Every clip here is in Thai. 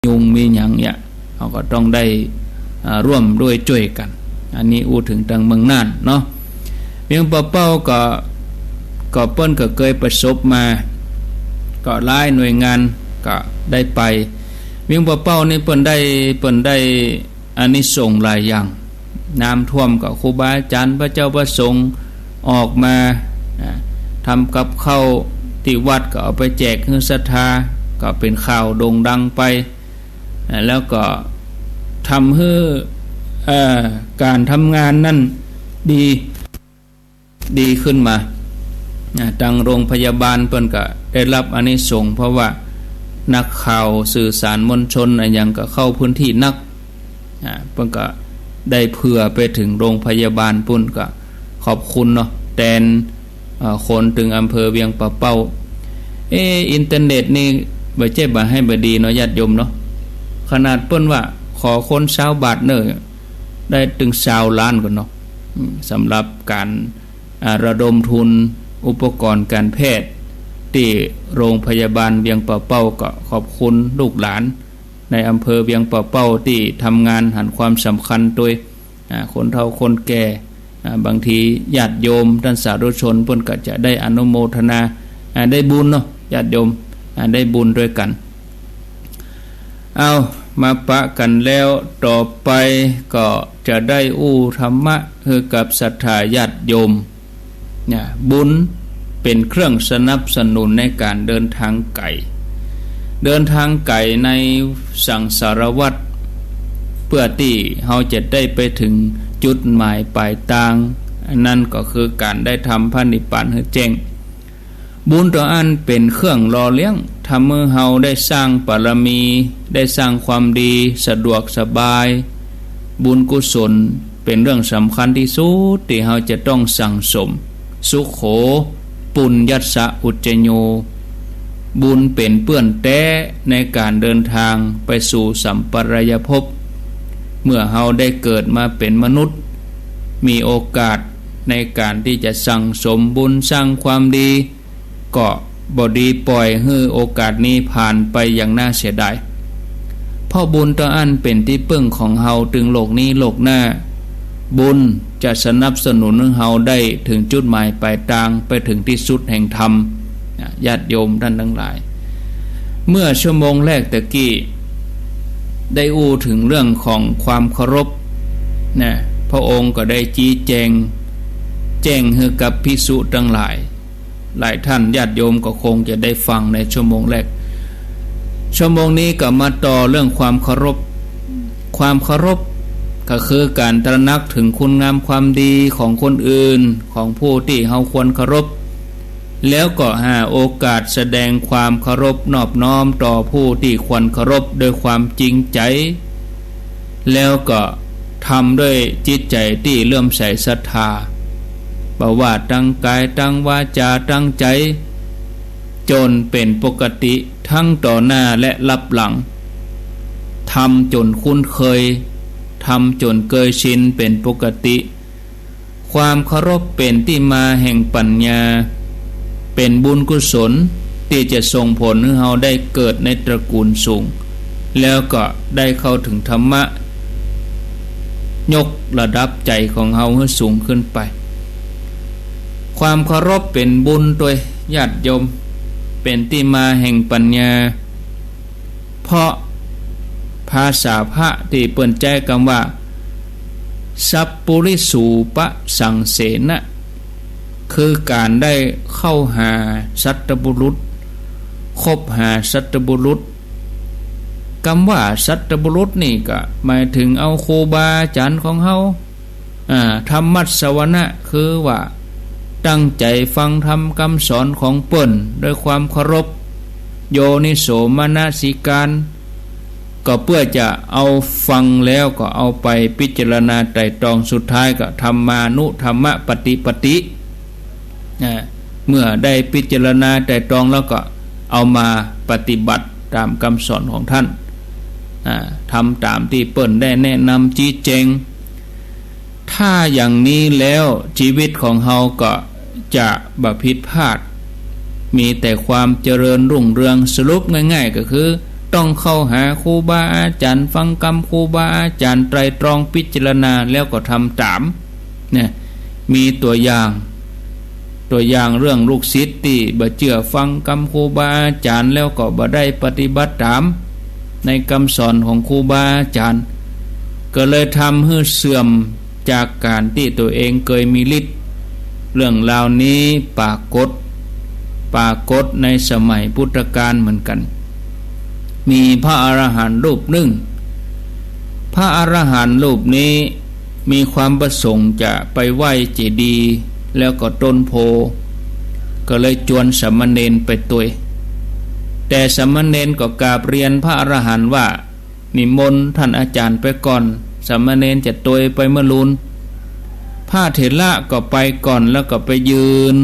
ยุงมีหยังเนี่ยเขาก็ต้องได้ร่วมด้วยช่วยกันอันนี้อู้ถึงทางเมืองน่านเนาะเวียงปะเป้าก็เปิ้นก็เคยประสบมาก็หลายหน่วยงานก็ได้ไปเวียงปะเป้านี่เปิ้นได้อานิสงส์หลายอย่างน้ำท่วมก็ครูบาอาจารย์พระเจ้าประสงค์ออกมาทำกับข้าวที่วัดก็เอาไปแจกให้ศรัทธาก็เป็นข่าวโด่งดังไปแล้วก็ทำให้การทำงานนั่นดีขึ้นมาทางโรงพยาบาลเพิ่นก็ได้รับอานิสงส์เพราะว่านักข่าวสื่อสารมวลชนอะไรอย่างก็เข้าพื้นที่นักเพิ่นก็ได้เผื่อไปถึงโรงพยาบาลปุ่นก็ขอบคุณเนาะแทนคนถึงอำเภอเวียงปะเป้าอินเทอร์เน็ตนี่บ่ใช่บ่ให้บ่ดีเนาะญาติโยมเนาะขนาดเปิ้นว่าขอคน20 บาทเนอะได้ถึง20 ล้านก่อนเนาะสำหรับการระดมทุนอุปกรณ์การแพทย์ที่โรงพยาบาลเวียงปะเป้าก็ขอบคุณลูกหลานในอำเภอเวียงปะเป้าที่ทำงานหันความสำคัญโดยคนเฒ่าคนแก่บางทีญาติโยมท่านสาธุชนเพิ่นก็จะได้อนุโมทนาได้บุญเนาะญาติโยมได้บุญด้วยกันเอามาปะกันแล้วต่อไปก็จะได้อู้ธรรมะให้กับศรัทธาญาติโยมบุญเป็นเครื่องสนับสนุนในการเดินทางไกลในสังสารวัฏเพื่อที่เราจะได้ไปถึงจุดหมายปลายทางนั่นก็คือการได้ทำพระนิพพานให้แจ้งบุญต่ออันเป็นเครื่องรอเลี้ยงทำให้เราได้สร้างบารมีได้สร้างความดีสะดวกสบายบุญกุศลเป็นเรื่องสำคัญที่สุดที่เราจะต้องสั่งสมสุโขปุญญัสสะอุจจโญบุญเป็นเปื้อนแต้ในการเดินทางไปสู่สัมปรายภพเมื่อเราได้เกิดมาเป็นมนุษย์มีโอกาสในการที่จะสั่งสมบุญสร้างความดีก็บ่ดีปล่อยให้โอกาสนี้ผ่านไปอย่างน่าเสียดายเพราะบุญต่ออันเป็นที่พึ่งของเฮาถึงโลกนี้โลกหน้าบุญจะสนับสนุนให้เฮาได้ถึงจุดหมายปลายทางไปถึงที่สุดแห่งธรรมญาติโยมท่านทั้งหลายเมื่อชั่วโมงแรกตะกี้ได้อู้ถึงเรื่องของความเคารพนะพระองค์ก็ได้ชี้แจงให้กับภิกษุทั้งหลายท่านญาติโยมก็คงจะได้ฟังในชั่วโมงแรกชั่วโมงนี้ก็มาต่อเรื่องความเคารพก็คือการตระหนักถึงคุณงามความดีของคนอื่นของผู้ที่เฮาควรเคารพแล้วก็หาโอกาสแสดงความเคารพนอบน้อมต่อผู้ที่ควรเคารพด้วยความจริงใจแล้วก็ทำด้วยจิตใจที่เลื่อมใสศรัทธาบ่ว่าตั้งกายตั้งวาจาตั้งใจจนเป็นปกติทั้งต่อหน้าและรับหลังทำจนคุ้นเคยทำจนเคยชินเป็นปกติความเคารพเป็นที่มาแห่งปัญญาเป็นบุญกุศลที่จะส่งผลให้เราได้เกิดในตระกูลสูงแล้วก็ได้เข้าถึงธรรมะยกระดับใจของเราให้สูงขึ้นไปความเคารพเป็นบุญโดยญาติโยมเป็นที่มาแห่งปัญญาเพราะภาษาพระที่เปิ้นแจ้งว่าสัพปุริสูปสังเสนะคือการได้เข้าหาสัตบุรุษคบหาสัตบุรุษคำว่าสัตบุรุษนี่ก็หมายถึงเอาครูบาอาจารย์ของเฮาธรรมัสวนะคือว่าตั้งใจฟังธรรมคำสอนของเปิ้นด้วยความเคารพโยนิโสมนสิการก็เพื่อจะเอาฟังแล้วก็เอาไปพิจารณาไตร่ตรองสุดท้ายก็ธรรมานุธรรมปฏิเมื่อได้พิจารณาไตร่ตรองแล้วก็เอามาปฏิบัติตามคำสอนของท่านทำตามที่เปิ้นได้แนะนำชี้แจงถ้าอย่างนี้แล้วชีวิตของเฮาก็จะบ่ผิดพลาดมีแต่ความเจริญรุ่งเรืองสรุปง่ายๆก็คือ ต้องเข้าหาครูบาอาจารย์ฟังกรรมครูบาอาจารย์ไตรตรองพิจารณาแล้วก็ทำตามเนี่ยมีตัวอย่างเรื่องลูกศิษย์ที่บ่เชื่อฟังคำครูบาอาจารย์แล้วก็บ่ได้ปฏิบัติตามในคำสอนของครูบาอาจารย์ก็เลยทำให้เสื่อมจากการที่ตัวเองเคยมีฤทธิ์เรื่องราวนี้ปรากฏในสมัยพุทธกาลเหมือนกันมีพระอรหันต์รูปหนึ่งพระอรหันต์รูปนี้มีความประสงค์จะไปไหว้เจดีย์แล้วก็ต้นโพก็เลยจวนสามเณรไปตุยแต่สามเณรก็กราบเรียนพระอรหันต์ว่านิมนต์ท่านอาจารย์ไปก่อนสามเณรจะตุยไปเมื่อลุนพระเถระก็ไปก่อนแล้วก็ไปยืน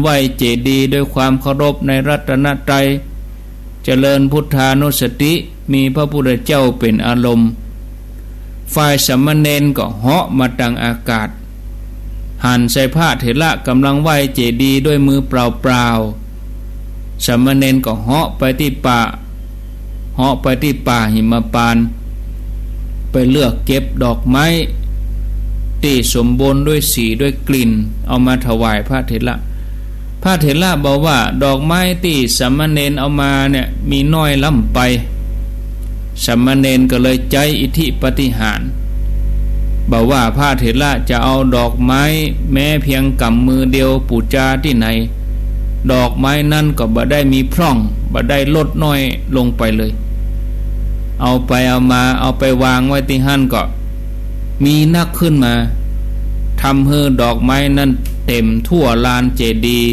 ไหว้เจดีย์ด้วยความเคารพในรัตนตรัยเจริญพุทธานุสติมีพระพุทธเจ้าเป็นอารมณ์ฝ่ายสามเณรก็เหาะมาตั้งอากาศหันใส่พระเถระกำลังไหว้เจดีย์ด้วยมือเปล่าๆสามเณรก็เหาะไปที่ป่าหิมพานต์ไปเลือกเก็บดอกไม้ที่สมบูรณ์ด้วยสีด้วยกลิ่นเอามาถวายพระเถระบอกว่าดอกไม้ที่สามเณรเอามาเนี่ยมีน้อยล้ำไปสามเณรก็เลยใจอิทธิปฏิหารบอกว่าพระเถระจะเอาดอกไม้แม้เพียงกำมือเดียวปูจาที่ไหนดอกไม้นั้นก็บ่ได้มีพร่องบ่ได้ลดน้อยลงไปเลยเอาไปวางไว้ที่หั่นก็มีนักขึ้นมาทำให้ดอกไม้นั้นเต็มทั่วลานเจดีย์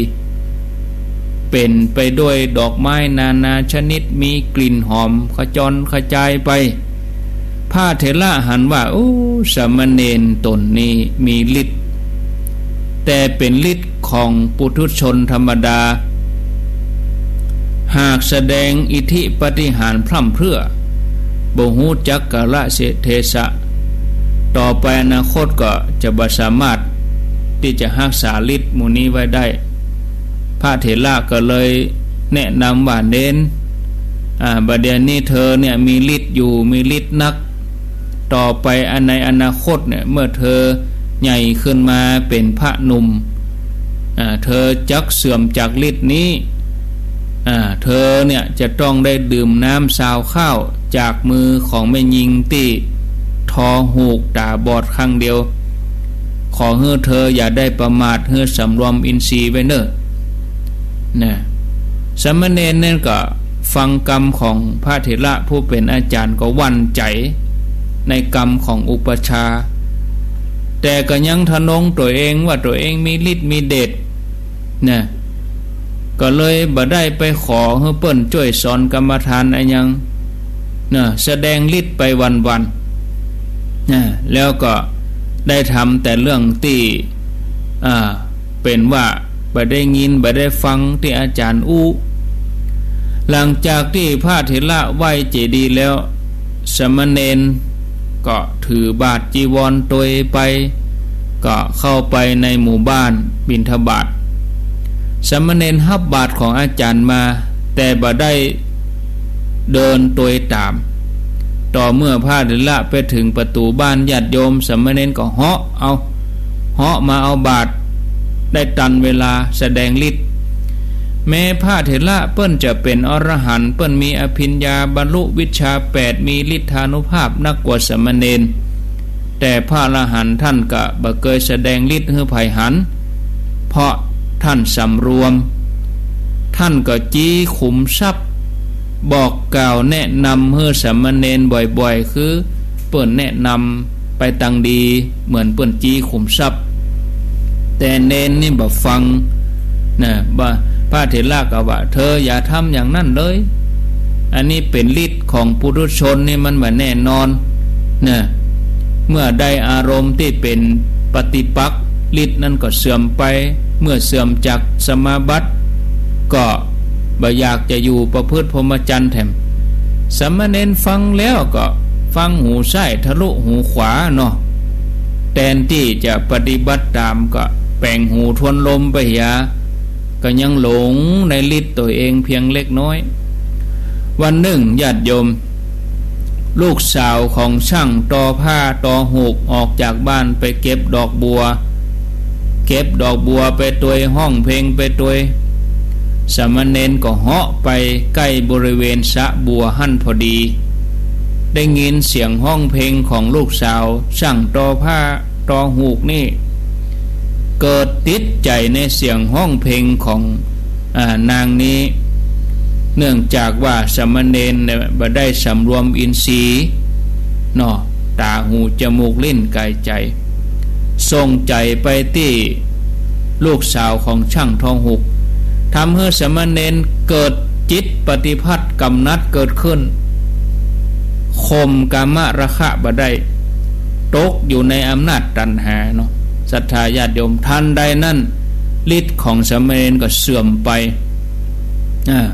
เป็นไปด้วยดอกไม้นานาชนิดมีกลิ่นหอมขจรกระจายไปพระเถระหันว่าโอ้สามเณรตนนี้มีฤทธิ์แต่เป็นฤทธิ์ของปุถุชนธรรมดาหากแสดงอิทธิปฏิหารพร่ำเพรื่อบ่ฮู้จักกาลเทศะต่อไปอนาคตก็จะบ่สามารถที่จะรักษาฤทธิ์หมู่นี้ไว้ได้พระเถระก็เลยแนะนำว่าเน้นบัดเดี๋ยวนี้เธอเนี่ยมีฤทธิ์อยู่มีฤทธิ์นักต่อไปในอนาคตเนี่ยเมื่อเธอใหญ่ขึ้นมาเป็นพระหนุ่มเธอจักเสื่อมจากฤทธิ์นี้เธอเนี่ยจะต้องได้ดื่มน้ำสาวข้าวจากมือของแม่หญิงที่ทอหูกตาบอดข้างเดียวขอให้เธออย่าได้ประมาทให้สำรวมอินทรีย์ไว้เนอะนะสามเณรนั่นก็ฟังกรรมของพระเถระผู้เป็นอาจารย์ก็หวั่นใจในกรรมของอุปชาแต่ก็ยังทะนงตัวเองว่าตัวเองมีฤทธิ์มีเดชนะก็เลยบ่ได้ไปขอให้เปิ้นช่วยสอนกรรมฐานอะไรยังนะแสดงฤทธิ์ไปวันๆนะแล้วก็ได้ทำแต่เรื่องที่เป็นว่าบ่ได้ยินบ่ได้ฟังที่อาจารย์อู้หลังจากที่พระเถระไหว้เจดีย์แล้วสามเณรก็ถือบาตรจีวรตัวไปก็เข้าไปในหมู่บ้านบิณฑบาตสามเณรรับบาตรของอาจารย์มาแต่บ่ได้เดินตัวตามต่อเมื่อพระเถระไปถึงประตูบ้านญาติโยมสามเณรก็เหาะมาเอาบาตรได้ตันเวลาแสดงฤทธิ์แม้พระเถระเปิ้นจะเป็นอรหันต์เปิ้นมีอภิญญาบรรลุวิชชา8มีฤทธานุภาพนักกว่าสามเณรแต่พระอรหันต์ท่านก็บ่เคยแสดงฤทธิ์ให้ไผหันเพราะท่านสำรวมท่านก็จี้ขุมทรัพย์บอกกล่าวแนะนำให้สามเณรบ่อยๆคือเปิ้นแนะนำไปตังดีเหมือนเปิ้นจี้ขุมทรัพย์แต่เณรนี่บ่ฟังนะพระเถระก็ว่าเธออย่าทำอย่างนั้นเลยอันนี้เป็นฤทธิ์ของปุถุชนนี่มันบ่แน่นอนนะเมื่อได้อารมณ์ที่เป็นปฏิปักษ์ฤทธิ์นั้นก็เสื่อมไปเมื่อเสื่อมจากสมาบัติก็บ่อยากจะอยู่ประพฤติพรหมจรรย์แถมสามเณรฟังแล้วก็ฟังหูซ้ายทะลุหูขวาเนาะแทนที่จะปฏิบัติตามก็แปลงหูทวนลมไปก็ยังหลงในฤทธิ์ตัวเองเพียงเล็กน้อย วันหนึ่งญาติโยมลูกสาวของช่างตอผ้าตอหูกออกจากบ้านไปเก็บดอกบัวไปตัวยห้องเพลงไปตัวยสามเณรก็เหาะไปใกล้บริเวณสระบัวหั่นพอดีได้ยินเสียงห้องเพลงของลูกสาวช่างตอผ้าตอหูกนี่เกิดติดใจในเสียงห้องเพลงของนางนี้เนื่องจากว่าสามเณรบ่ได้สำรวมอินทรีย์เนาะตาหูจมูกลิ้นกายใจส่งใจไปที่ลูกสาวของช่างทองหุกทำให้สามเณรเกิดจิตปฏิพัทธ์กำนัดเกิดขึ้นข่มกามราคะบ่ได้ตกอยู่ในอำนาจตัณหาเนาะศรัทธาญาติโยมทันใดนั้นฤทธิ์ของสามเณรก็เสื่อมไป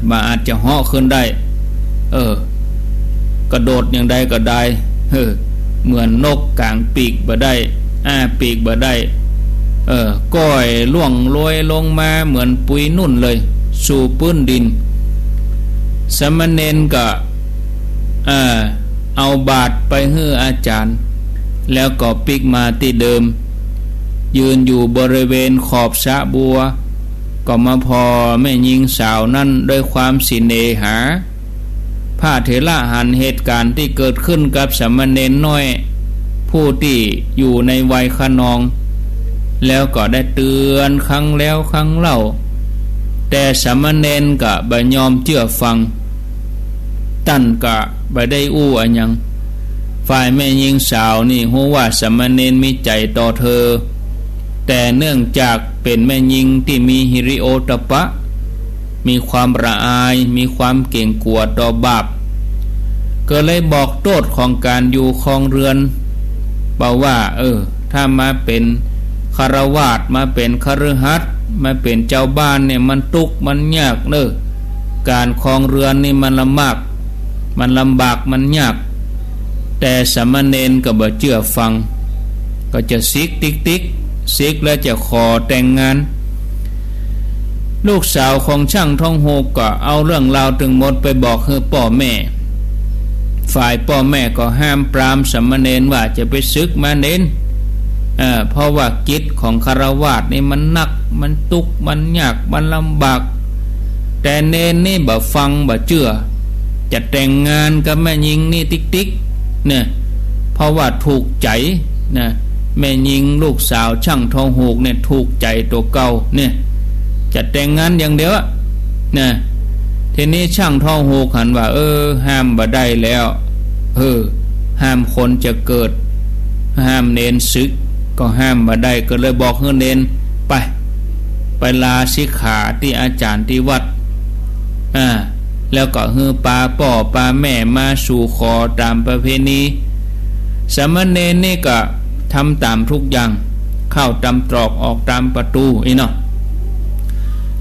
บาอาจจะเหาะขึ้นได้กระโดดอย่างใดก็ได้เหมือนนกกลางปีกบ่ได้ปีกบ่ได้ก้อยล่วงลอยลงมาเหมือนปุยนุ่นเลยสู่พื้นดินสามเณรก็เอาบาตรไปให้อาจารย์แล้วก็ปิกมาที่เดิมยืนอยู่บริเวณขอบสระบัวก็มาพอแม่หญิงสาวนั้นด้วยความสิเนหาพระเถระหันเหตุการณ์ที่เกิดขึ้นกับสามเณรน้อยผู้ที่อยู่ในวัยขนองแล้วก็ได้เตือนครั้งแล้วครั้งเล่าแต่สามเณรก็บ่ยอมเชื่อฟังตั้นก็บ่ได้อู้อันยังฝ่ายแม่หญิงสาวนี่รู้ว่าสามเณรมีใจต่อเธอแต่เนื่องจากเป็นแม่หญิงที่มีหิริโอตปะมีความละอายมีความเก่งกลัวต่อบาปก็เลยบอกโทษของการอยู่ครองเรือนบอกว่าถ้ามาเป็นคฤหัสถ์มาเป็นคฤหัสถ์มาเป็นเจ้าบ้านเนี่ยมันทุกข์มันยากการครองเรือนนี่มันลำบากมันยากแต่สามเณรก็บ่เชื่อฟังก็จะซิกติ๊กซิกแล้วจะขอแต่งงานลูกสาวของช่างทองหูกก็เอาเรื่องราวถึงหมดไปบอกให้พ่อแม่ฝ่ายพ่อแม่ก็ห้ามปรามสามเณรว่าจะไปศึกมาเน้นเพราะว่ากิจของคฤหัสถ์นี่มันหนักมันทุกข์มันยากมันลำบากแต่เนนนี่บ่ฟังบ่เชื่อจะแต่งงานกับแม่หญิงนี่ติ๊กเนี่ยเพราะว่าถูกใจนะแม่หญิงลูกสาวช่างทองหูกเนี่ยถูกใจตัวเก่าเนี่ยจะแต่งงานอย่างเดียวนะทีนี้ช่างทองหูกหันว่าห้ามบ่ได้แล้วห้ามคนจะเกิดห้ามเนนศึกก็ห้ามบ่ได้ก็เลยบอกให้เนนไปลาสิกขาที่อาจารย์ที่วัดแล้วก็ฮือปาป่อปาแม่มาสู่ขอตามประเพณีสามเณรนี่ก็ทำตามทุกอย่างเข้าตามตรอกออกตามประตูเนาะ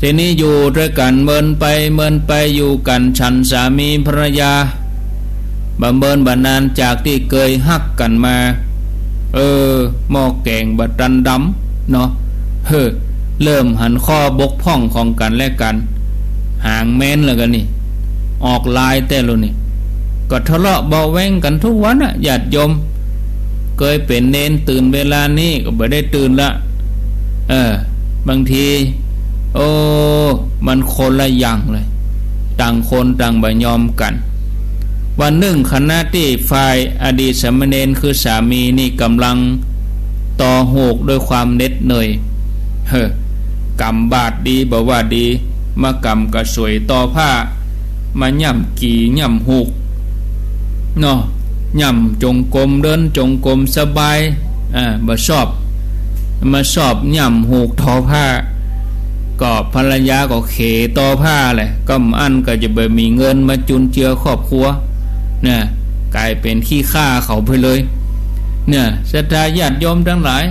ทีนี้อยู่ด้วยกันเมินไปอยู่กันฉันสามีภรรยาบำเบินบานานจากที่เคยฮักกันมาหม้อแกงบัดดันดำเนาะเริ่มหันข้อบกพร่องของกันและกันห่างแม้นแล้วกันนี่ออกลายแต่ละนี่ก็ทะเลาะเบาแว้งกันทุกวันญาติโยมเคยเป็นเนนตื่นเวลานี้ก็ไม่ได้ตื่นละบางทีมันคนละอย่างเลยต่างคนต่างบ่ยอมกันวันหนึ่งขณะที่ฝ่ายอดีตสามเณรคือสามีนี่กำลังต่อโหกด้วยความเหน็ดเหนื่อยกำบาดดีบ่ว่าดีมากำกระสวยต่อผ้ามาย่ำกี่ย่ำหูกเนาะย่ำจงกรมเดินจงกรมสบายบ่ชอบมาชอบย่ำหูกทอผ้าก็ภรรยาก็เขต่อผ้าแหละก็อันก็จะไปมีเงินมาจุนเจือครอบครัวเนี่ยกลายเป็นขี้ข้าเขาไปเลยเนี่ยศรัทธาญาติโยมทั้งหลาย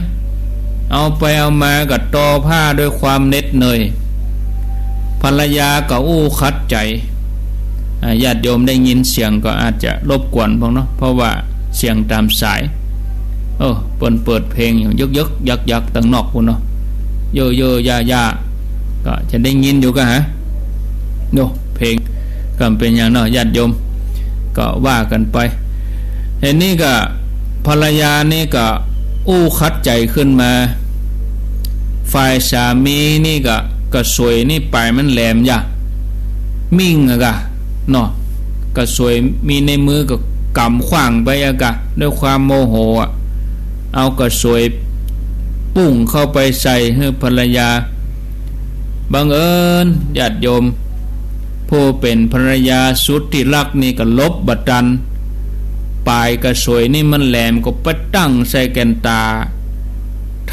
เอาไปเอามากับต่อผ้าด้วยความเหน็ดเหนื่อยภรรยาก็อู้คัดใจญาติโยมได้ยินเสียงก็อาจจะรบกวนพวกเนาะเพราะว่าเสียงตามสายเปิดเพลงอย่างยึกยักตั้งนอกพุ่นเนาะเยอะยาก็จะได้ยินอยู่ก็โนเพลง ก็เป็นอย่างเนาะญาติโยมก็ว่ากันไปเห็นนี่ก็ภรรยานี่ก็อู้คัดใจขึ้นมาฝ่ายสามีนี่ก็สวยนี่ปลายมันแหลมย่ะมิ่งอะกะเนาะก็สวยมีในมือก็กำขว้างไปอะกะด้วยความโมโหอะเอาก็สวยปุ่งเข้าไปใส่ให้ภรรยาบังเอิญญาติโยมผู้เป็นภรรยาสุดที่รักนี่ก็ลบบัดดันปลายกระสวยนี่มันแหลมก็ไปตั้งใส่แกนตา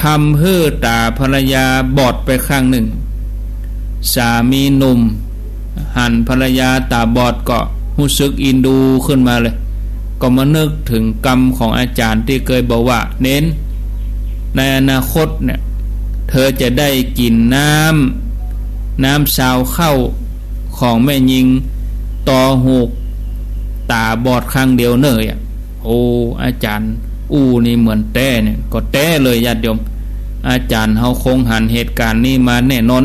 ทำให้ตาภรรยาบอดไปข้างหนึ่งสามีหนุ่มหันภรรยาตาบอดก็รู้สึกอินดูขึ้นมาเลยก็มานึกถึงกรรมของอาจารย์ที่เคยบอกว่าเน้นในอนาคตเนี่ยเธอจะได้กินน้ำสาวเข้าของแม่ยิงต่อหูกตาบอดข้างเดียวเนยโอ้อาจารย์นี่เหมือนแต้เนี่ยก็แต้เลยญาติโยมอาจารย์เฮาคงหันเหตุการณ์นี้มาแน่นอน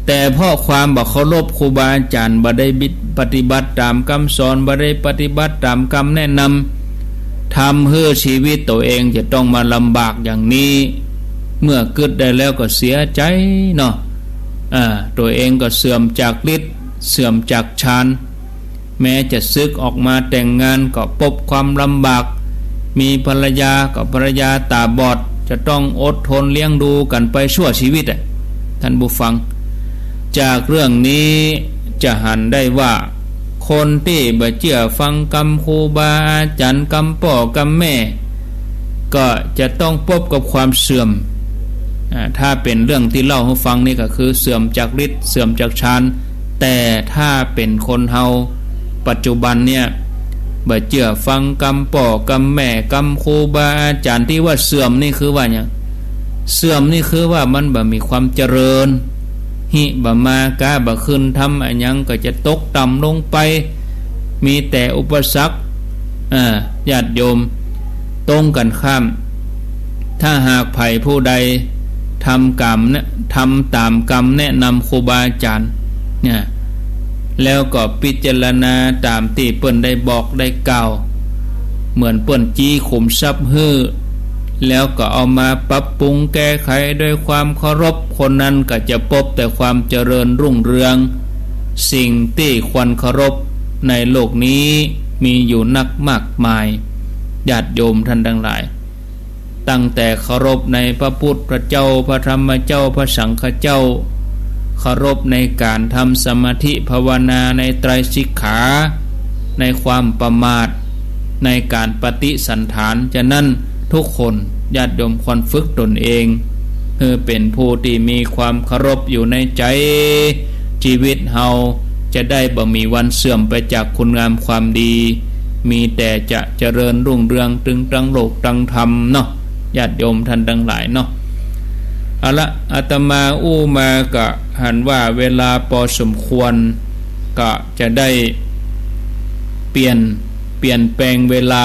แต่เพราะความบ่เคารพครูบาอาจารย์บ่ได้ปฏิบัติตามคำสอนบ่ได้ปฏิบัติตามคำแนะนำทำให้ชีวิตตัวเองจะต้องมาลำบากอย่างนี้เมื่อเกิดได้แล้วก็เสียใจเนาะตัวเองก็เสื่อมจากฤทธิ์เสื่อมจากฌานแม้จะซึกออกมาแต่งงานก็พบความลำบากมีภรรยากับภรรยาตาบอดจะต้องอดทนเลี้ยงดูกันไปชั่วชีวิตท่านผู้ฟังจากเรื่องนี้จะหันได้ว่าคนที่บ่เชื่อฟังคำครูบาอาจารย์คำพ่อคำแม่ก็จะต้องพบกับความเสื่อมถ้าเป็นเรื่องที่เล่าให้ฟังนี่ก็คือเสื่อมจากฤทธิ์เสื่อมจากฌานแต่ถ้าเป็นคนเฮาปัจจุบันเนี่ยบ่เชื่อฟังคำพ่อคำแม่คำครูบาอาจารย์ที่ว่าเสื่อมนี่คือว่าอย่างเสื่อมนี่คือว่ามันบ่มีความเจริญหิบ่มากาบ่ขึ้นทำอันยังก็จะตกต่ำลงไปมีแต่อุปสรรคญาติโยมตรงกันข้ามถ้าหากไผผู้ใดทำตามกรรมแนะนำครูบาอาจารย์เนี่ยแล้วก็พิจารณาตามที่เปิ้นได้บอกได้กล่าวเหมือนเปิ้นจี้ขุมทรัพย์ฮื้อแล้วก็เอามาปรับปรุงแก้ไขด้วยความเคารพคนนั้นก็จะพบแต่ความเจริญรุ่งเรืองสิ่งที่ควรเคารพในโลกนี้มีอยู่นักมากมายญาติโยมท่านทั้งหลายตั้งแต่เคารพในพระพุทธพระเจ้าพระธรรมเจ้าพระสังฆเจ้าเคารพในการทำสมาธิภาวนาในไตรสิกขาในความประมาทในการปฏิสันฐานฉะนั้นทุกคนญาติโยมควรฝึกตนเองเพื่อเป็นผู้ที่มีความเคารพอยู่ในใจชีวิตเฮาจะได้บ่มีวันเสื่อมไปจากคุณงามความดีมีแต่จะเจริญรุ่งเรืองตึงตั้งโลกตั้งธรรมเนาะญาติโยมท่านทั้งหลายเนาะเอาละอาตมามาก็หันว่าเวลาพอสมควรก็จะได้เปลี่ยนแปลงเวลา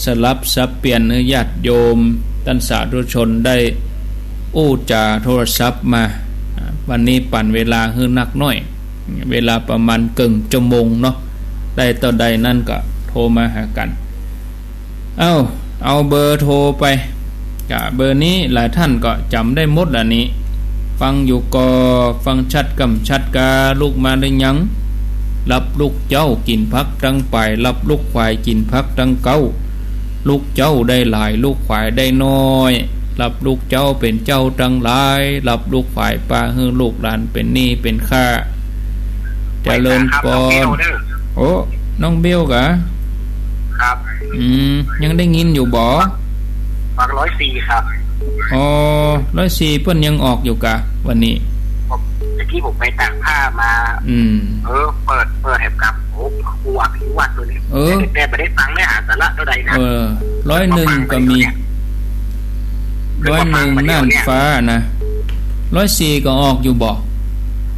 สลับสับเปลี่ยนญาติโยมท่านสาธุชนได้จาโทรศัพท์มาวันนี้ปั่นเวลาให้นักน้อยเวลาประมาณครึ่งชั่วโมงเนาะได้ต่อใดนั่นก็โทรมาหากันเอาเบอร์โทรไปกับเบอร์นี้หลายท่านก็จำได้หมดแล้วนี้ฟังอยู่ก็ฟังชัดกำชัดกาลูกมาได้ยังรับลูกเจ้ากินพักตั้งไปรับลูกควายกินพักตั้งเก้าลูกเจ้าได้หลายลูกควายได้น้อยรับลูกเจ้าเป็นเจ้าตั้งหลายรับลูกควายปลาให้ลูกหลานเป็นหนี้เป็นค่าเจริญปอนโอ้น้องเบลกะครับยังได้ยินอยู่บ่ฝาก104ครับ104เพิ่นยังออกอยู่กะวันนี้ตะกี้ผมไปตากผ้ามาเปิดแหบกับโอ้ครูอภิวัตรตัวนี้แต่ไม่ได้ฟังไม่อ่านสาระเท่าใดนะ101ก็มี101น่านฟ้านะ104ก็ออกอยู่บ่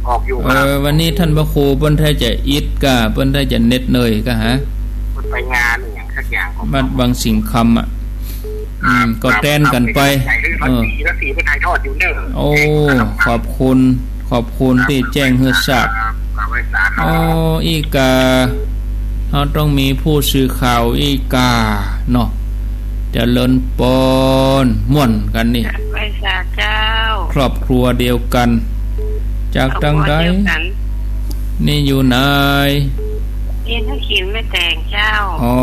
ออกอยู่ครับวันนี้ท่านพระครูเพิ่นได้จะอิดกะเพิ่นได้จะเน็ตเนยกะฮะเพิ่นไปงานอย่างสักอย่างมาบางสิ่งคำก็แต้นกันไปสีไปถ่ายทอดอยู่เด้อขอบคุณที่แจ้งให้ทราบ สาร อ๋ออีกาเราต้องมีผู้สื่อข่าวอีกาเนาะเจริญปนม่วนกันนี่ ไว้สาเจ้า ครอบครัวเดียวกัน จากทางใดนี่อยู่ไหน เรียนทั้งขินไม่แต่งเจ้า อ๋อ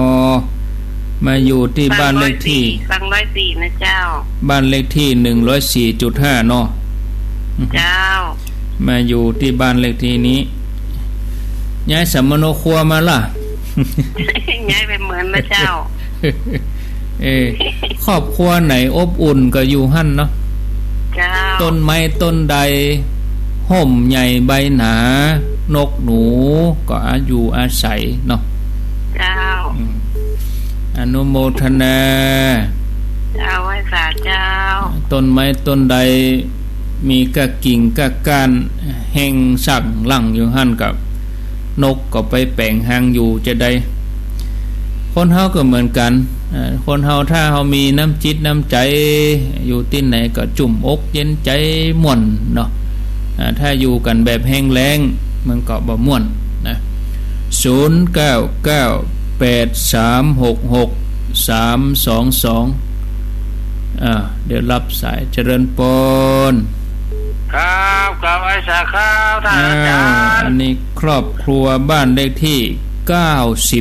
มาอยู่ที่บ้านเลขที่ ฟัง104นะเจ้า บ้านเลขที่ 104.5 เนาะ เจ้า มาอยู่ที่บ้านเลขที่นี้ย้ายสัมมโนครัวมาล่ะ ย้ายไปเหมือนนะเจ้า ครอบครัวไหนอบอุ่นก็อยู่หั่นเนาะ เจ้า ต้นไม้ต้นใดห่มใหญ่ใบหนานกหนูก็อยู่อาศัยเนาะ เจ้า อนุโมทนา เจ้าไว้สาเจ้า ต้นไม้ต้นใดมีกะกิ่งกะก้านแห้งสั่งหลังอยู่หั่นกับนกก็ไปแปลงหางอยู่จะได้คนเฮาก็เหมือนกันคนเฮาถ้าเฮามีน้ำจิตน้ำใจอยู่ที่ไหนก็จุ่มอกเย็นใจม่วนเนาะถ้าอยู่กันแบบแห้งแล้งมันก็บ่ม่วนนะ0998366322เดี๋ยวรับสายเจริญปน ครับกับไอ้สาข้าวท่านอาจารย์ อันนี้ครอบครัวบ้านเลขที่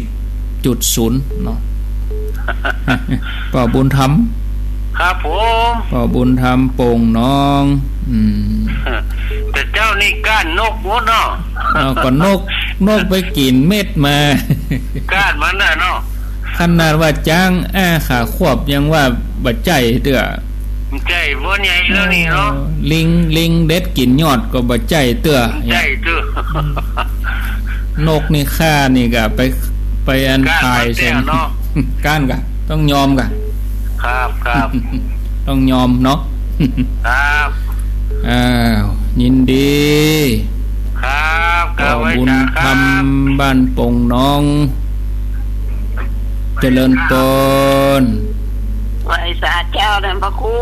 90.0 เนาะ ป่าบุญธรรม ครับผม ป่าบุญธรรมโป่งน้องแต่เจ้านี่ก้านนกหมดเนาะ ก็นกไปกินเม็ดมา ก้านมันน่ะเนาะ ขนาดว่าจ้างขาควบยังว่าบัดใจเด้อ ใจบ่ใหญ่แล้วนี่เนาะ ลิงเด็ดกินยอดก็บัดใจเตื้อ ใจเตื้อน กนี่ค่านี่ก็ไปอันทายเช่นก้านกะต้องยอมกะ ครับ ต้องยอมเนาะ ครับ ยินดี ครับกับไอ้ บุญ สา ธร ข้าร ม ว บ้านปงน้อง เจริญปน ไว้สาเจ้าท่านพระครู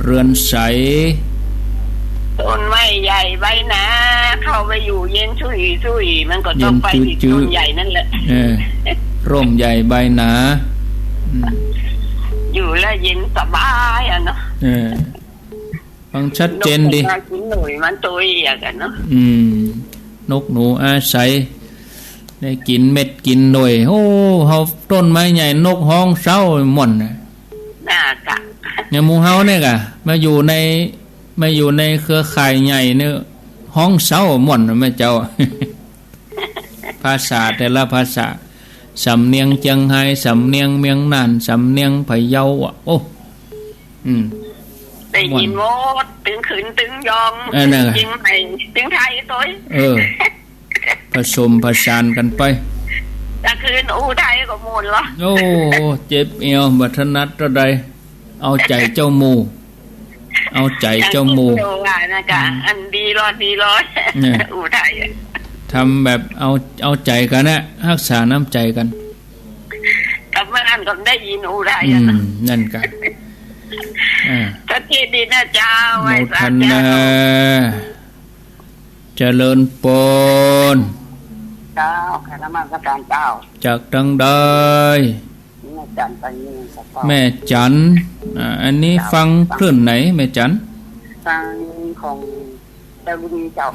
เรือนใส ต้นไม้ใหญ่ใบหนาเข้าไปอยู่เย็นชุยมันก็ต้องไปที่ต้นใหญ่นั่นแหละ ร่มใหญ่ใบหนา อยู่แล้วเย็นสบายอ่ะเนาะ ฟังชัดเจนดิ นกกินหน่อยมันตัวใหญ่กันเนาะ นกหนูอาศัยได้กินเม็ดกินหน่วยโอ้เฮาต้นไม้ใหญ่นกห้องเศร้าหม่อนน่ะ น่ากะ อย่างหมู่เฮาเนี่ยกะมาอยู่ในเครือข่ายใหญ่เนี่ยห้องเศร้าหม่อนแม่เจ้า ภาษาแต่ละภาษาสำเนียงเจียงไฮ้สำเนียงเมียงน่านสำเนียงพะเยาโอ้ได้ยินหมดตึงขืนตึงยองจริงไหมตึงไทยตัวผสมผสานกันไป ถ้าคืนอูไทยก็หมดเหรอโอ้เจ็บเอวบัถนัดตัวใดเอาใจเจ้าหมู่เอาใจเจ้าหมู่นะกะอันดีรอดอูไทยทำแบบเอาใจกันนะรักษาน้ำใจกันกับเมื่อนั้นก็ได้ยินอูไทยนั่นกันก็ที่ดีนะเจ้าโมทนาเจริญปนเจ้าแค่ละมันก็การเจ้าจากดังใดแม่จันอันนี้ฟังคลื่นไหนแม่จันฟังของเจ้าบุญเจ้า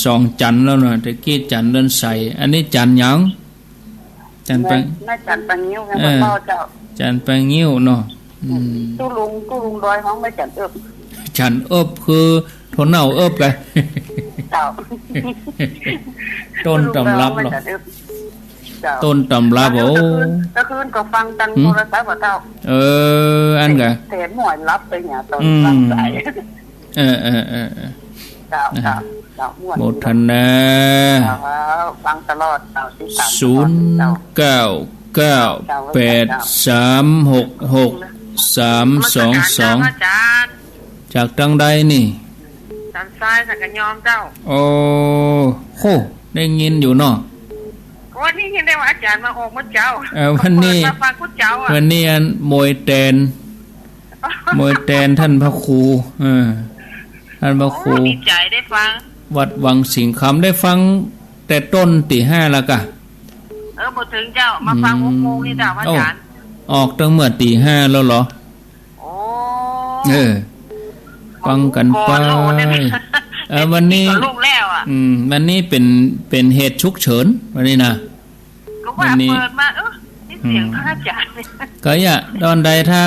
สองจันแล้วเนาะตะกี้จันเดินใส่อันนี้จันยังจันไปแม่จันปังนิ้วกันพ่อเจ้าจันไปงิ้วเนาะตู้ลุงดอยห้องไม่จันเอิบจันเอิบคือทนเอาเอิบกันต้นตำรับหรอต้นตำรับโอ้ก็คืนก็ฟังตันโทรศัพท์ว่าเจ้าอันกะเสียหมวยรับไปเนี่ยตอนฟังสายเจ้าโมทนาฟังตลอด0998366322จากดังใดนี่สันซ้ายสักยอมเจ้าโอ้โหได้ยินอยู่เนาะวันนี้ยินได้ว่าอาจารย์มาออกมาเจ้าวันนี้มวยแตนท่านพระครูท่านพระครูดีใจได้ฟังวัดวังสิงห์คำได้ฟัง แต่ต้นตี 5แล้วกะบ่ถึงเจ้ามาฟัง6 โมงนี่จ้ะพระอาจารย์ออกตั้งเมื่อตี 5แล้วเหรอโอ้ฟังกันไปวันนี้ลูกแล้วอ่ะวันนี้เป็นเหตุฉุกเฉินวันนี้นะก็ว่าเปิดมานี่เสียงพระอาจารย์ก็อย่าตอนใดถ้า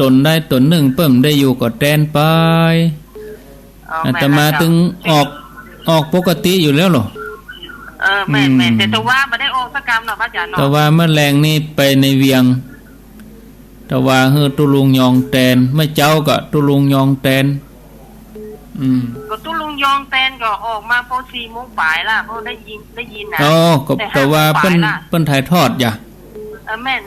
ตนได้ตนหนึ่งเปิ่มได้อยู่ก็แตนไปอาตมาถึงออกปกติอยู่แล้วหรอแม่แต่ตัวว่าไม่ได้ออกสักกรรมหรอกพระอาจารย์เนาะแต่ว่าเมื่อแรงนี่ไปในเวียงแต่ว่าเฮอตุลุงยองแตนไม่เจ้าก็ตุลุงยองแตนก็ตุลุงยองแตนก็ออกมาพอ4 โมงปลายล่ะเพราะได้ยินนะก็แต่ว่าเปิ้นถ่ายทอดอย่าแม่น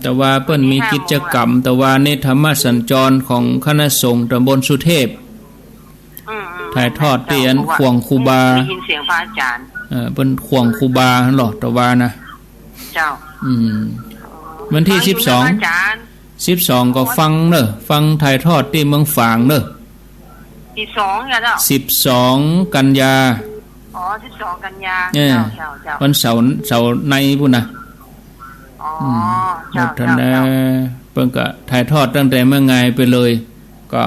แต่ว่าเปิ้นมีกิจกรรมแต่ว่าในธรรมสัญจรของคณะสงฆ์ตำบลสุเทพถ่ายทอดเตียนขวงครูบาได้ยินเสียงพระอาจารย์เปิ้นขวงครูบาหั่นหรอแต่ว่านะเจ้าวันที่12ก็ฟังเด้อฟังถ่ายทอดที่เมืองฝางเด้อ12อ่ะเจ้า12กันยา12กันยาเจ้าวันเสาร์ในพุ่นน่ะเจ้าเปิ้นก็ถ่ายทอดตั้งแต่เมื่อไงไปเลยก็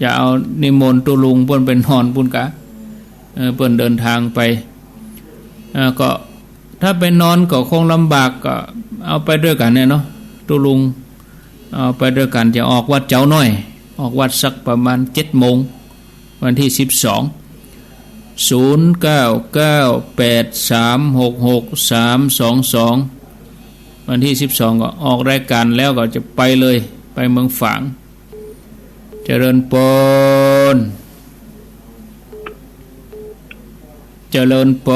อย่าเอานิมนต์ตุลุงเปิ้นเป็นนอนพุ่นกะเปิ้นเดินทางไปก็ถ้าไปนอนก็คงลำบากก็เอาไปด้วยกันเนี่ยเนาะตุลุงเอาไปด้วยกันจะออกวัดเจ้าน้อยออกวัดสักประมาณ 7 โมงวันที่12 0998366322วันที่12ก็ออกรายการแล้วก็จะไปเลยไปเมืองฝางเจริญปนเจริญป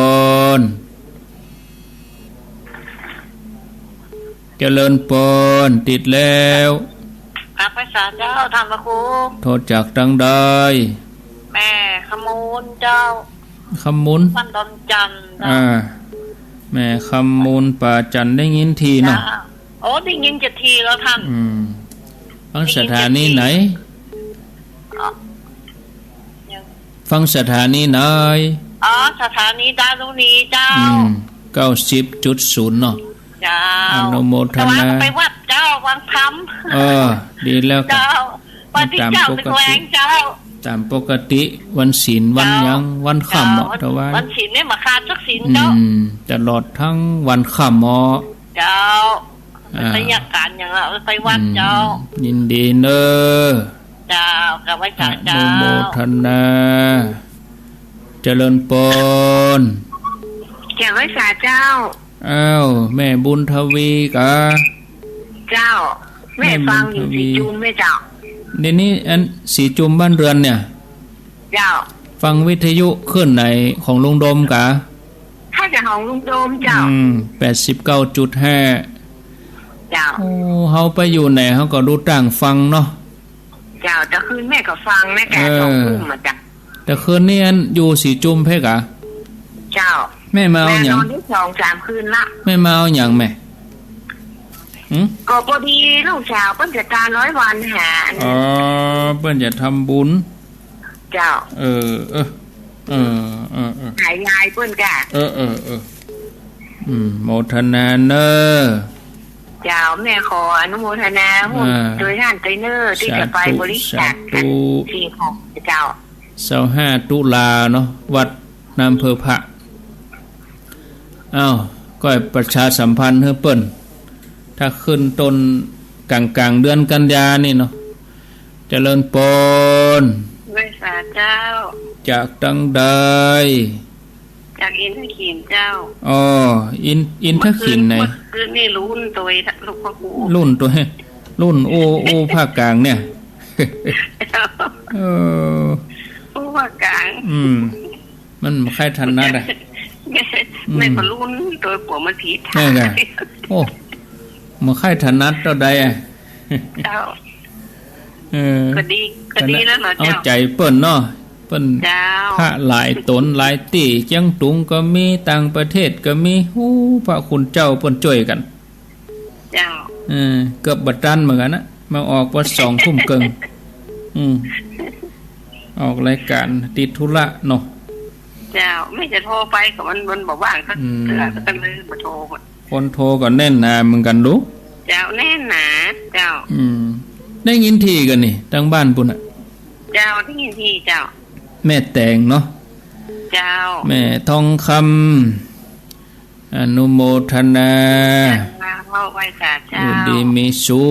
นเจริญปนติดแล้วครับพระสาเจ้าท่านพระครูโทษจากดังใดแม่ขมูลเจ้าขมูลบ้านดอนจันทร์แม่ขมูลป่าจันได้ยินทีเนาะได้ยินจะทีแล้วท่านฟังสถานีไหนฟังสถานีไหนสถานีดารุณีเจ้า90.0 เนาะเจ้าอนุโมทนาไปวัดเจ้าวังคำดีแล้วเจ้าปฏิเจ้าเป็นแหวงเจ้าตามปกติวันศีลวันยังวันค่ำแต่ว่าวันศีลเนี่ยมาขาดสักศีลเจ้าตลอดทั้งวันค่ำเจ้าไปยากการอย่างไปวัดเจ้ายินดีเนอเจ้ากับไว้เจ้าอนุโมทนาเจริญปนแก่ไว้สาเจ้าแม่บุญทวีกะเจ้าแม่ฟังอยู่สีจุมแม่เจ้าเดี๋ยวนี้อันสีจุมบ้านเรือนเนี่ยเจ้าฟังวิทยุขึ้นไหนของลุงโดมกะถ้าจะของลุงโดมเจ้า89.5เจ้าเฮาไปอยู่ไหนเฮาก็ดูต่างฟังเนาะเจ้าจะคืนแม่ก็ฟังแม่แก่2 ทุ่มมาจ้ะแต่คืนนี้อันอยู่สีจุมเพ่กะเจ้าแม่มาเอาหยังแม่นอนได้2-3 คืนละแม่มาเอาหยังแม่ก็พอดีลูกสาวเปิ้นจะการ100 วันหาเปิ้นจะทำบุญเจ้าหายยายเปิ้นกะโมทนาเนอเจ้าแม่ขออนุโมทนาหุ้นโดยท่านไตเนอร์ที่จะไปบริจาคสิ่งของเจ้า25 ตุลาเนาะวัดน้ำเพอพระก็ประชาสัมพันธ์ให้เปิ้นถ้าขึ้นต้นกลางเดือนกันยานี่เนาะเจริญปนไว้สาเจ้าจากตั้งใดจากอินทขินเจ้าอินทขินไหนคือนี่รุ่นตัวลูกพ่อครูรุ่นโอภาคกลางเนี่ยโอภาคกลางมันใครทันนัดอ่ะแม่ก็รุ่นตัวผัวมันผีทางมันใครทันนัดเท่าใดอ่ะเจ้าก็ดีแล้วเนาะเจ้าเอาใจเปิ้นเนาะเปิ้นพระหลายตนหลายตีเจียงตุงก็มีต่างประเทศก็มีพระคุณเจ้าเปิ้นช่วยกันเจ้าเกือบบัดตันเหมือนกันนะมาออกวัด2 ทุ่มเกินออกรายการติดธุระเนาะ เจ้าไม่จะโทรไปกับมันบอกว่างสักเดือนก็เลยมาโทรคนโทรก็แน่นหนาเหมือนกันลูกเจ้าแน่นหนาเจ้าได้ยินทีกันนี่ทางบ้านปุ่นอ่ะเจ้าได้ยินทีเจ้าแม่แตงเนาะเจ้าแม่ทองคำอนุโมทนาไว้สาเจ้าอยู่ดีมีสุ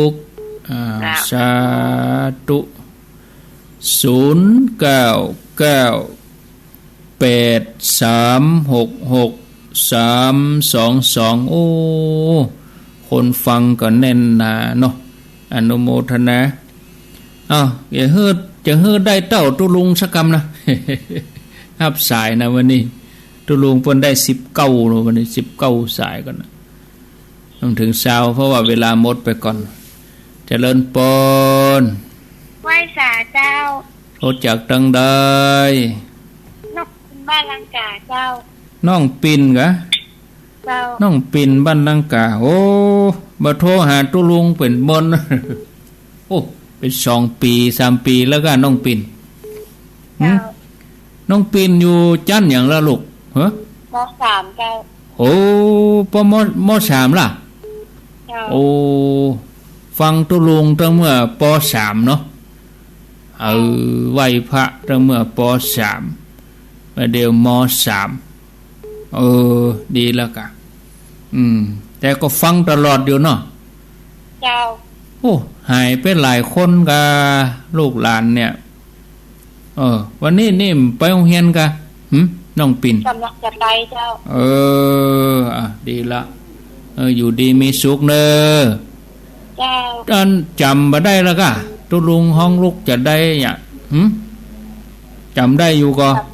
ขสาธุ0998366322โอ้คนฟังก็แน่นหนาเนาะอนุโมทนาอย่าเฮืดจะเฮืดได้เต้าตุลุงสักคำนะรับสายนะวันนี้ตุลุงเพิ่นได้19เนาะวันนี้19สายก่อนนะต้องถึงเช้าเพราะว่าเวลาหมดไปก่อนเจริญปนไหว้สาเจ้าโทษจากตังใดน้องบ้านลังกาเจ้าน้องปิ่นกะเจ้าน้องปิ่นบ้านลังกาโอ้บ่โทรหาตุลุงเป็นมนโอ้เป็น2 ปี3 ปีแล้วก็น้องปิ่นน้องปิ่นอยู่จันอย่างละลูกฮะม.3เจ้าโอ้ปม.3ล่ะโอ้ฟังตุลุงตั้งเมื่อป.3เนาะไหวพระตั้งเมื่อป.3มาเดี๋ยวม.3ดีแล้วกะแต่ก็ฟังตลอดอยู่เนาะเจ้าโอ้หายไปหลายคนกะลูกหลานเนี่ยวันนี้นี่ไปโรงเรียนกะน้องปิ่นกำลังจะไปเจ้าดีละอยู่ดีมีสุขเนอเจ้าท่านจำมาได้แล้วกะตุลุงห้องลูกจะได้เนี่ยจำได้อยู่ก็จ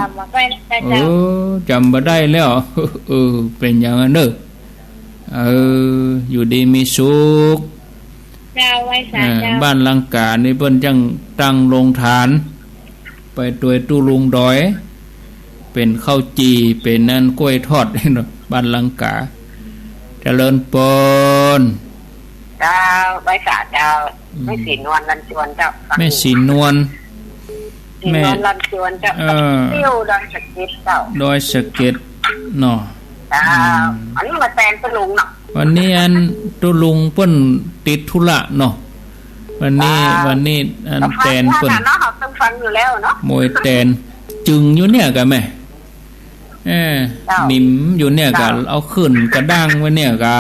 ำมาได้เจ้าจำมาได้แล้วเป็นอย่างนั้นเด้ออยู่ดีมีสุขเจ้าไว้สาเจ้าบ้านลังกานี่เพิ่นจังตั้งโรงทานไปตัวตุลุงดอยเป็นข้าวจีเป็นนั่นกล้วยทอดเนาะบ้านลังกาเจริญปนเจ้าไว้สาเจ้าไม่สีนวลลันจวนเจ้าแม่สีนวลแม่ลันจวนเจ้าติ้วดอยสะเก็ดเจ้าดอยสะเก็ดเนาะอันนี้มาแทนตุลุงเนาะวันนี้อันตุลุงเพิ่นติดธุระเนาะวันนี้อันแตนเพิ่นเนาะเขาต้องฟังอยู่แล้วเนาะมวยแตนจึงอยู่เนี่ยกะแม่นิ่มอยู่เนี่ยกะเอาขึ้นกระด้างไว้เนี่ยกะ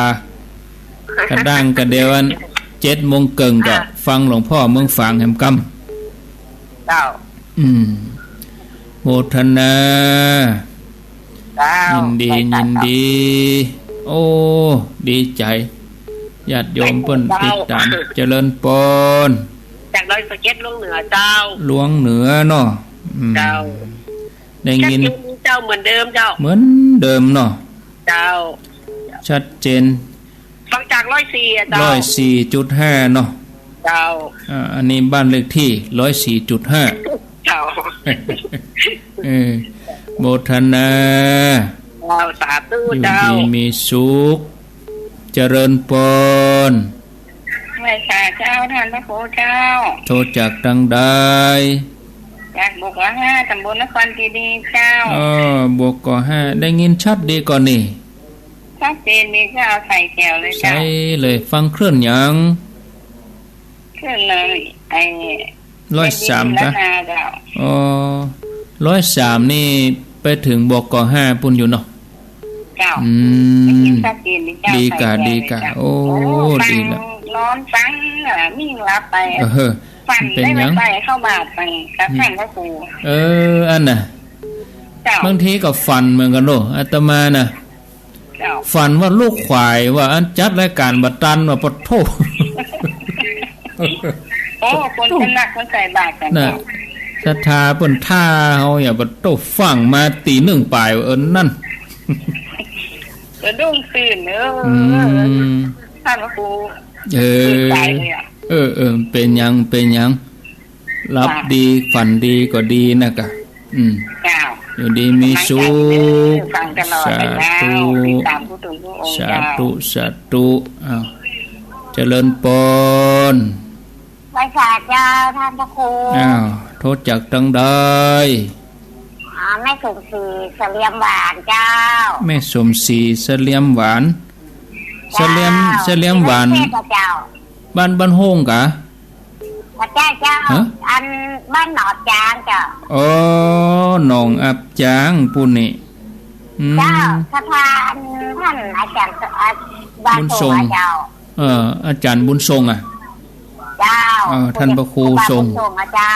กระด้างกะเดียวอัน7 โมงเกิงกะฟังหลวงพ่อเมืองฝางแห่มกำเจ้าโมทนายินดีโอ้ดีใจญาติโยมเพิ่นติดตามเจริญปนจากดอยสะเก็ดลงเหนือเจ้าลวงเหนือเนาะเจ้าได้ยินเจ้าเหมือนเดิมเจ้าเหมือนเดิมเนาะเจ้าชัดเจนฟังจาก104เจ้า104.5เนาะเจ้าอันนี้บ้านเลขที่104.5เจ้าโมทนาสาธุเจ้าอยู่ดีมีสุขเจริญปนไม่ใช่เจ้าท่านพระโคเจ้าโทษจากตังใดจากบวก5ตำบลนครกีดีเจ้าบวก5ได้ยินชัดดีก่อนนี่ชัดเจนดีเจ้าใส่แก้วเลยเจ้าใส่เลยฟังเคลื่อนยังเคลื่อนเลย103จ้ะ103นี่ไปถึงบก5ปุ่นอยู่เนาะเจ้าดีกะโอ้ดีละนอนฟังมิ่งรับไปฝันได้ไปเข้าบาทไปกับแม่พระครูอันน่ะบางทีก็ฝันเหมือนกันโลอาตมาน่ะฝันว่าลูกควายว่าอันจัดรายการบัตรตันว่าปะโทโอ้คนเป็นนักคนใส่บาตรกันน่ะศรัทธาเพิ่นท่าเฮาอย่าบัดโตฟังมาตี 1 ปลายนั่นกระดุ้งตื่นท่านพระครูเป็นยังรับดีฝันดีก็ดีนะกะอยู่ดีมีสุขสาธุเจริญปนไว้สาเจ้าท่านพระครูโทษจากตังใด แม่สมศรีเสลียมหวานเจ้าแม่สมศรีเสลียมหวานเสลียมหวานบ้านโฮงกะเจ้าอันบ้านหนอจางเจ้าอ๋อหนองอับจางปุ่นนี่เจ้าสภาท่านอาจารย์บุญทรงเจ้าอาจารย์บุญทรงอ่ะเจ้าท่านพระครูทรงเจ้า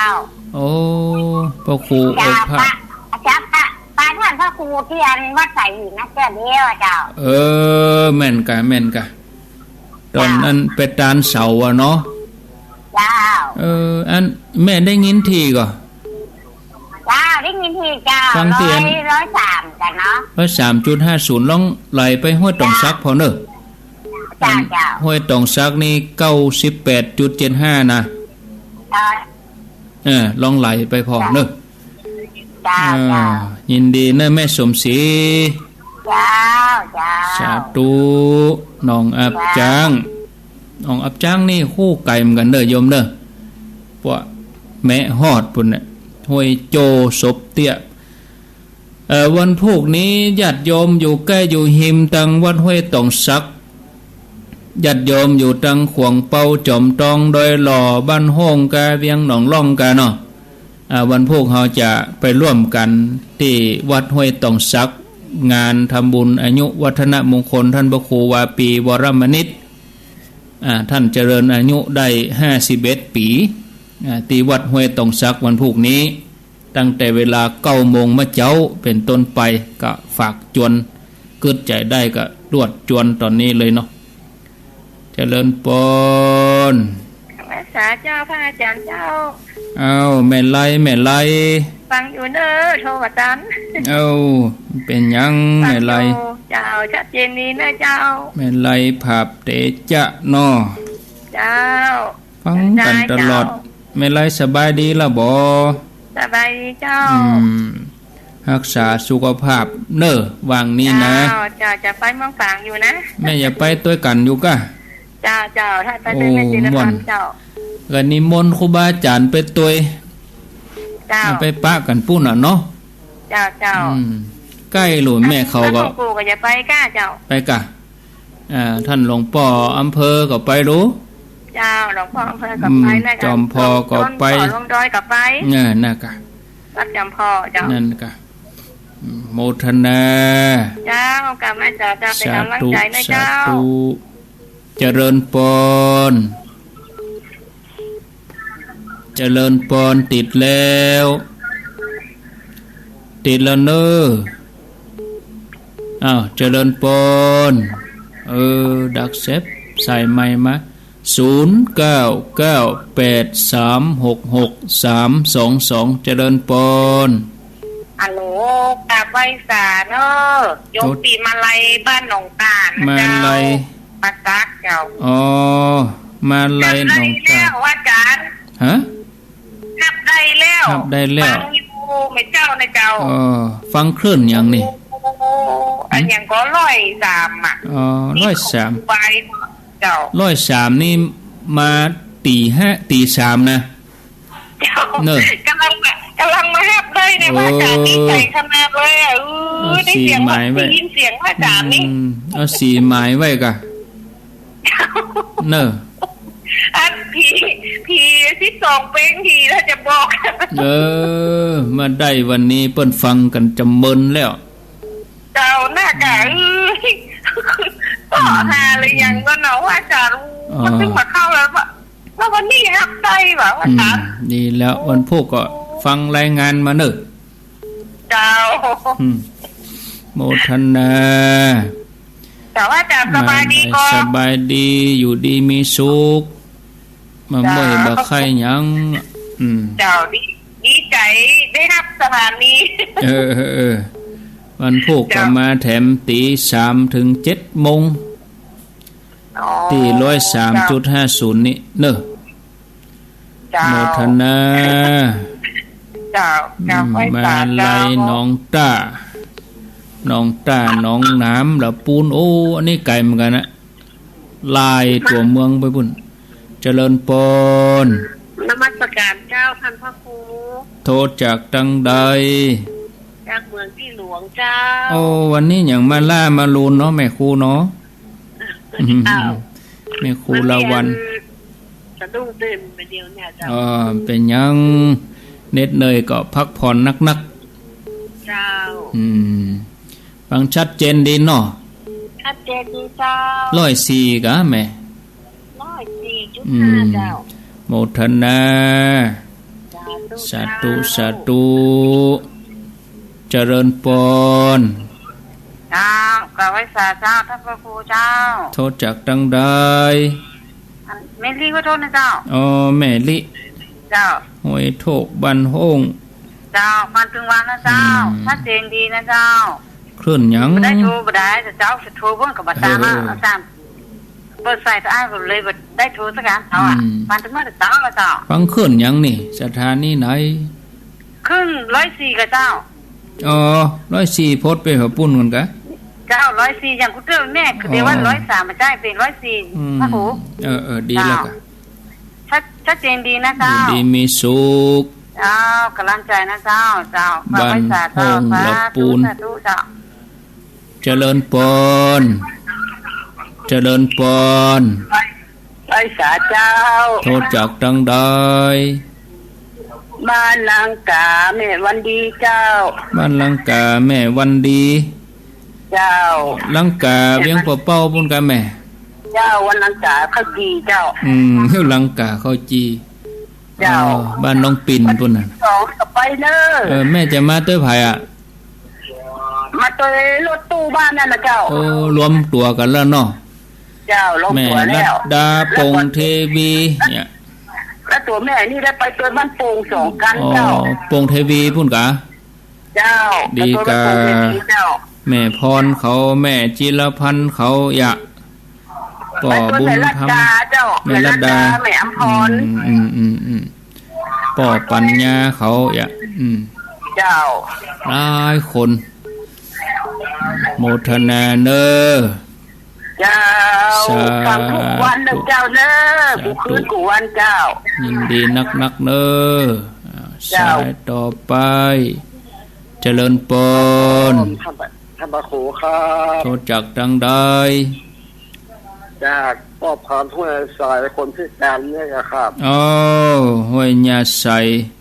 โอ้พระครูองค์พระอาจารย์ป้าท่านพระครูที่อันวัดสายหินนะเดียวเจ้าแม่นกะตอนนั้นไปตานเสาอ่ะเนาะเจ้าอันแม่ได้ยินทีก่อเจ้าได้ยินทีเจ้า103กันเนาะ103.50ลองไหลไปห้วยตองซักพอเนอะจ้าห้วยตองซักนี่ 98.75 นะลองไหลไปพอเนอะจ้ายินดีนะแม่สมศรีจ้าสาธุน้องอับจางนี่คู่ไก่เหมือนกันเด้อโยมเด้อพวกแม่ฮอดปุ่นน่ะห้วยโจศพเตี้ยวันพวกนี้ญาติโยมอยู่ใกล้อยู่หิมตังวัดห้วยตองซักญาติโยมอยู่ตังขวงเปาจอมตองโดยหล่อบ้านห้องกาเวียงหนองล่องกาเนาะวันพวกเราจะไปร่วมกันที่วัดห้วยตองซักงานทำบุญอายุวัฒนมงคลท่านพระครูวาปีวรมนิตท่านเจริญอายุได้51 ปีที่วัดห้วยตองซักวันพวกนี้ตั้งแต่เวลา9 โมงมะเจ้าเป็นต้นไปก็ฝากจวนกึดใจได้ก็รวดจวนตอนนี้เลยเนาะเจริญปนแม่สาเจ้าพระอาจารย์เจ้าแม่ไล่ฟังอยู่เด้อโทรอาจารย์เป็นยังแม่ไล่เจ้าชัดเจนนี้นะเจ้าแม่ไล่ผับเตจะเนาะเจ้าฟังกันตลอดแม่ไล่สบายดีล่ะบ่สบายดีเจ้ารักษาสุขภาพเน้อวางนี้นะเจ้าจะไปเมืองฝางอยู่นะแม่อย่าไปตัวกันอยู่กะเจ้าถ้าไปเป็นแม่จีนธรรมเจ้าก็นิมนต์ครูบาอาจารย์ไปตัวไปปะกันปุ้นน่ะเนาะเจ้าใกล้หลวงแม่เขาก็ปู่ก็จะไปก้าเจ้าไปกะท่านหลวงพ่ออำเภอก็ไปรู้เจ้าหลวงพ่ออำเภอก็ไปนะจอมพ่อก็ไปลงดอยก็ไปน่ะกะวัดจอมพ่อเจ้านั่นกะโมทนาเจ้ากลับมาจะเป็นกำลังใจนะเจ้าเจริญปนเจริญปนติดแล้วเนอะเจริญปนดักเซฟใส่ไม้มา0998366322เจริญปนฮัลโหลกลับไว้สาเนอะโยมปีมาลัยบ้านหนองตาลนะเจ้ามาซักเจ้ามาลัยหนองตาลว่าจานนับได้แล้วฟังอยู่ไม่เจ้านะเจ้าฟังคลื่นอย่างนี้อันอย่างก็103อ่ะ103ไปเจ้า103นี่มาตี5ตี3นะเนอะกำลังมาแฮบเลยในว่าจานนี้ใจขนาดเลยได้เสียงได้ยินเสียงว่าจานนี้เอาสีหมายไว้กะเนอะอันพี่12เป็นทีถ้าจะบอกมาได้วันนี้เปิ้นฟังกันจำเมินแล้วเจ้าหน้ากะต่อหาเลยยังก็เนาะว่าจานมันถึงมาเข้าแล้ววันนี้ฮับได้แบบว่าจานดีแล้ววันพวกก็ฟังรายงานมาเนอะเจ้าโมทนาแต่ว่าจะสบายดีก็สบายดีอยู่ดีมีสุขมาบ่อยบ่ไข่ยังเจ้าดีใจได้รับสถานีวันพวกก็มาแถมตี3 ถึง 7 โมงที่ 103.50 นี่เนอะโมทนามาไล่น้องต้าน้องน้ำแล้วปูนอันนี้ไก่เหมือนกันนะลายตัวเมืองไปบุญเจริญปนนมัสการเจ้าท่านพระครูโทษจากตังใด จากเมืองที่หลวงเจ้าโอ้วันนี้อย่างมาล่ามาลูนเนาะแม่ครูเนาะแม่ครูละวันสะดุ้งตื่นไปเดียวเนี่ยเจ้าเป็นยังเน็ดเนยก็พักผ่อนนักๆเจ้าฟังชัดเจนดีเนาะชัดเจนดีเจ้า104กะแม่104.5เจ้าโมทนาสาธุเจริญปนเจ้ากราบไหว้สาเจ้าท่านพระครูเจ้าโทษจากดังใดแม่ลิก็โทษนะเจ้าแม่ลิเจ้าหวยโถกบันโฮงเจ้าฟันถึงวันนะเจ้าชัดเจนดีนะเจ้าเคลื่อนยังได้โทรบ่ได้แต่เจ้าจะโทรเบิ่งกับบ่ตามอาจารย์เปิดใส่ตัวอ้ายบ่เลยบ่ได้โทรสักการเอาฟันถึงมาเจ้าละเจ้าฟังเคลื่อนยังนี่สถานีไหนขึ้น104กับเจ้า104โพสไปหัวปุ่นกันกะเจ้า104อย่างกูเตือนแม่คือเดี๋ยวว่า103มันใช่เป็น104พระครูดีแล้วกะชัดเจนดีนะเจ้าดีมีสุขกำลังใจนะเจ้าบ้านห้องละปูนเจริญปนไปสาเจ้าโทษจากดังใดบ้านลังกาแม่วันดีเจ้าบ้านลังกาแม่วันดีเจ้าลังกาเวียงปะเป้าปุ่นกะแม่เจ้าวันลังกาข้าวจีเจ้าลังกาข้าวจีเจ้าบ้านน้องปิ่นปุ่นน่ะ2ก็ไปเด้อแม่จะมาเต้ยไผอ่ะมาเต้ยรถตู้บ้านนั่นน่ะเจ้ารวมตัวกันแล้วเนาะเจ้ารวมตัวแล้วแม่รัตดาปงเทวีเนี่ยแล้วตัวแม่นี่ได้ไปเต้ยบ้านโป่ง2กันเจ้าปงเทวีพุ่นกะเจ้าดีกาแม่พรเขาแม่จิรพันธ์เขาอยากต่อบุญธรรมแม่รัตดาแม่อำพรป่อปัญญาเขาอยากเจ้าหลายคนโมทนาเนอเจ้าฟังทุกวันนะเจ้าเนอบุคืนกูวันเจ้ายินดีนักเนอสายต่อไปเจริญปนท่านพระครูครับโทษจากดังใดจากพ่อพานห้วยสายคนพิการเนี่ยครับห้วยยาใส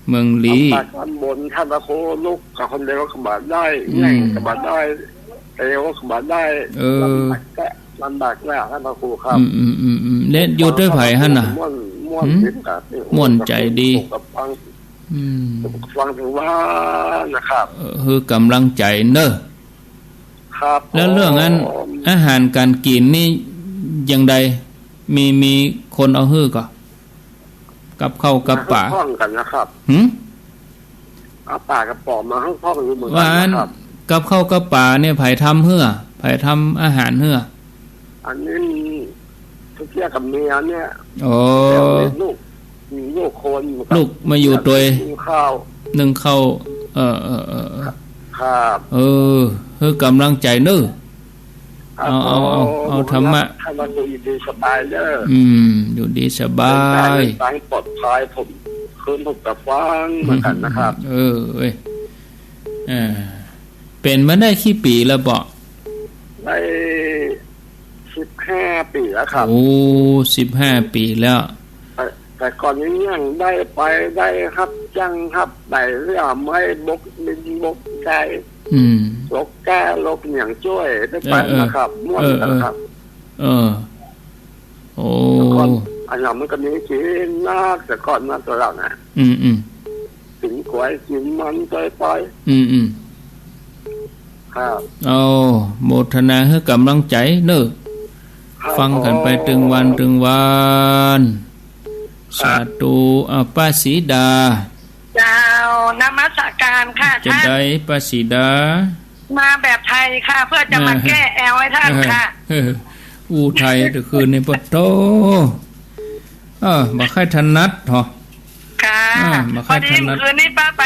เมืองลีท่านบนท่านพระครูลูกกับคนเดียวก็ขบาดได้ง่ายขบาดได้เอวก็ขบาดได้ลำบากแล้วท่านพระครูครับเล่นอยู่ด้วยไผ่ฮะน่ะม่วนใจดีฟังถึงว่านะครับคือกำลังใจเนอะครับแล้วเรื่องนั้นอาหารการกินนี่ยังใดมีคนเอาฮื้อก็กับเข้ากับป่าห้องกันนะครับเอาป่ากับปอมมาห้องอยู่เหมือนกันครับกับเข้ากับป่าเนี่ยไผ่ทำเฮื้อไผ่ทำอาหารเฮื้ออันนี้ทุกเที่ยกับเมียเนี่ยลูกคนลูกมาอยู่ตัวนึ่งข้าวครับคือกำลังใจเนอะเอาธรรมะให้มันอยู่ดีสบายเด้ออยู่ดีสบายฟังปลอดภัยผมคืนผมกับฟังเหมือนกันนะครับเป็นมาได้กี่ปีแล้วบอกได้15 ปีแล้วครับ15 ปีแล้วแต่ก่อนนี้ยังได้ไปได้ครับจังครับได้เรื่องไม่บกบินบกได้ลกแก้ลกอย่างช่วยได้ไปนะครับม่วนนะครับโอ้อันนั้นมันก็มีกินมากแต่ก่อนมาตัวเรานะถึงกล้วยกินมันไปครับโมทนาให้กำลังใจเนอะฟังกันไปตึงวันสาธุป้าสีดาเจ้านมัสการค่ะท่านจะได้ป้าสีดามาแบบไทยค่ะเพื่อจะมาแก้แอลให้ท่านค่ะไทยแต่คืนในปโตมาค่ายถนัดเหรอค่ะพอดีคืนนี้ป้าไป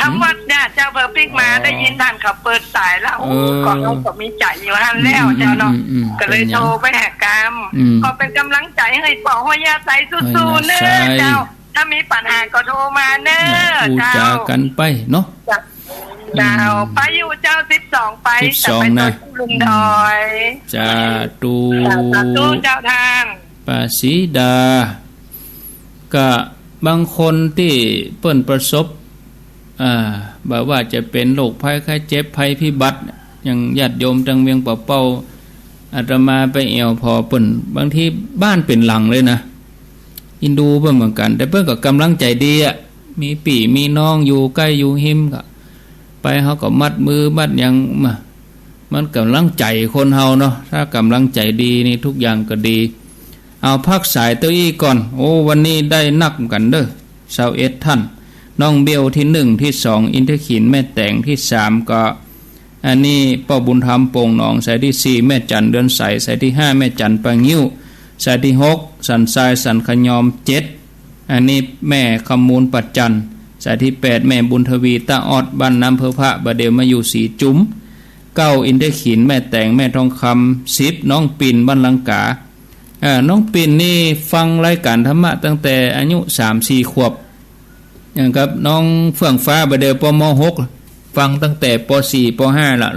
ทำวัดเนี่ยเจ้าเบอร์ปิ๊กมาได้ยินท่านเขาเปิดสายแล้วก่อนน้องก็มีใจอยู่ท่านแล้วเจ้าเนาะก็เลยโทรไปแหกกรรมขอเป็นกำลังใจให้ปอห้อยยาใจสู้ๆเนอะเจ้า ถ้ามีปัญหาก็โทรมาเนอะพูดจากันไปเนาะเจ้าไปอยู่เจ้า12ไป12นะลุงดอยจ้าตูเจ้าทางปาสีดาก็บางคนที่เปิ้นประสบแบบว่าจะเป็นโรคภัยไข้เจ็บภัยพิบัติอย่างญาติโยมจังเวียงป่าเป้าอาตมาไปแอวพอเปิ้นบางทีบ้านเป็นหลังเลยนะอินดูเปิ้นเหมือนกันแต่เปิ้นก็กำลังใจดีอ่ะมีปี่มีน้องอยู่ใกล้อยู่หิมก็ไปเฮาก็มัดมือมัดหยังมันกำลังใจคนเฮาเนาะถ้ากำลังใจดีนี่ทุกอย่างก็ดีเอาพักสายเต้าอี้ก่อนโอ้วันนี้ได้นักกันเด้อ21ท่านน้องเบลที่1ที่2อินทขินแม่แต่งที่3ก็อันนี้ป้าบุญธรรมโป่งหนองสายที่4แม่จันเดือนใสสายที่5แม่จันปางยิ้วสายที่6สันทรายสันขยอม7อันนี้แม่คำมูลปัจจันสายที่8แม่บุญทวีตาออดบ้านน้ำเพอพระบาเดวมาอยู่สีจุ้ม9อินทขินแม่แต่งแม่ทองคำ10น้องปิ่นบ้านลังกาน้องปิ่นนี่ฟังรายการธรรมะตั้งแต่อายุ 3-4 ขวบอย่างกับน้องเฟื่องฟ้าบาเดวปม.6 ฟังตั้งแต่ป.4 ป.5 ละ